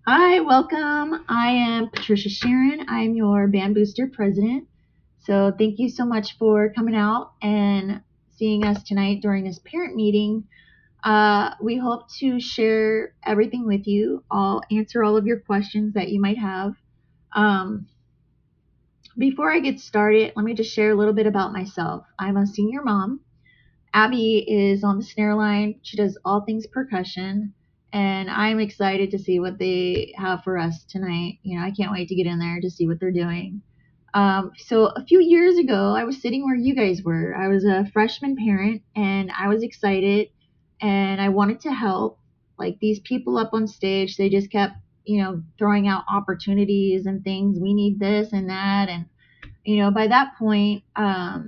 Hi, welcome. I am Patricia Sharon. I'm your Band Booster president. So thank you so much for coming out and seeing us tonight during this parent meeting. We hope to share everything with you. I'll answer all of your questions that you might have. Um, Before I get started, let me just share a little bit about myself. I'm a senior mom. Abby is on the snare line. She does all things percussion, and I'm excited to see what they have for us tonight. I can't wait to get in there to see what they're doing. So a few years ago, I was sitting where you guys were. I was a freshman parent, and I was excited, and I wanted to help. Like these people up on stage, they just kept, throwing out opportunities and things. We need this and that, and by that point, I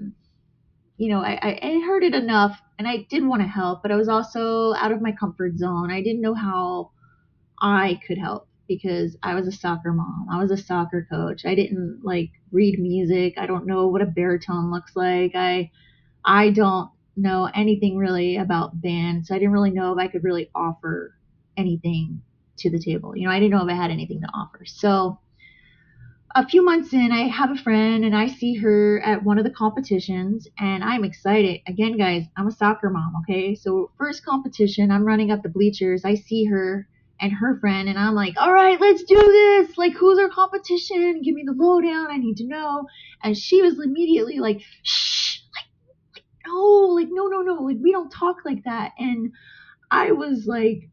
heard it enough and I did want to help, but I was also out of my comfort zone. I didn't know how I could help because I was a soccer mom. I was a soccer coach. I didn't like read music. I don't know what a baritone looks like. I don't know anything really about band, so I didn't really know if I could really offer anything to the table. I didn't know if I had anything to offer. So a few months in, I have a friend and I see her at one of the competitions and I'm excited. Again, guys, I'm a soccer mom, okay? So, first competition, I'm running up the bleachers. I see her and her friend and I'm like, all right, let's do this. Like, who's our competition? Give me the lowdown. I need to know. And she was immediately like, shh, no, no, no. Like, we don't talk like that. And I was like,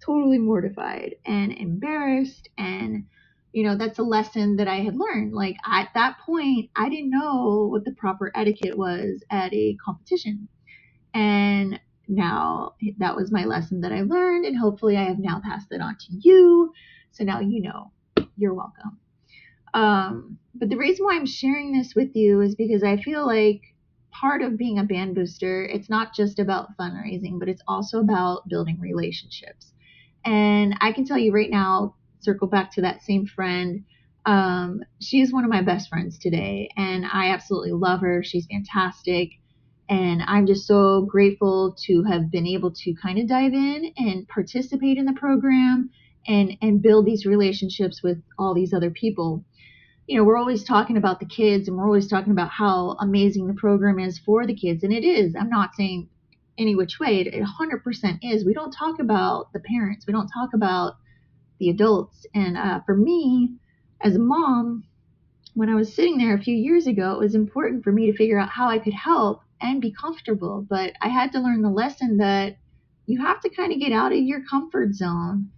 totally mortified and embarrassed, and that's a lesson that I had learned. Like at that point I didn't know what the proper etiquette was at a competition, and now that was my lesson that I learned, and hopefully I have now passed it on to you, so now you're welcome. But the reason why I'm sharing this with you is because I feel like part of being a band booster, it's not just about fundraising, but it's also about building relationships. And I can tell you right now, circle back to that same friend. She is one of my best friends today, and I absolutely love her. She's fantastic. And I'm just so grateful to have been able to kind of dive in and participate in the program and build these relationships with all these other people. We're always talking about the kids and we're always talking about how amazing the program is for the kids. And it is. I'm not saying any which way. It 100% is. We don't talk about the parents. We don't talk about the adults. And for me, as a mom, when I was sitting there a few years ago, it was important for me to figure out how I could help and be comfortable. But I had to learn the lesson that you have to kind of get out of your comfort zone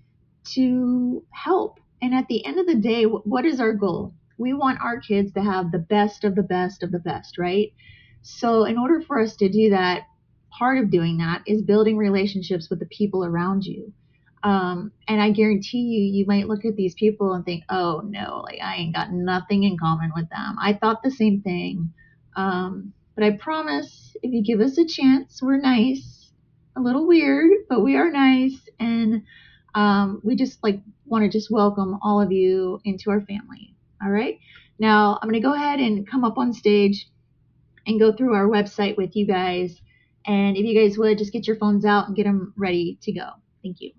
to help. And at the end of the day, what is our goal? We want our kids to have the best of the best of the best, right? So, in order for us to do that, part of doing that is building relationships with the people around you. And I guarantee you might look at these people and think, oh no, like I ain't got nothing in common with them. I thought the same thing. But I promise, if you give us a chance, we're nice. A little weird, but we are nice. And we just like want to just welcome all of you into our family. All right. Now I'm going to go ahead and come up on stage and go through our website with you guys. And if you guys would just get your phones out and get them ready to go. Thank you.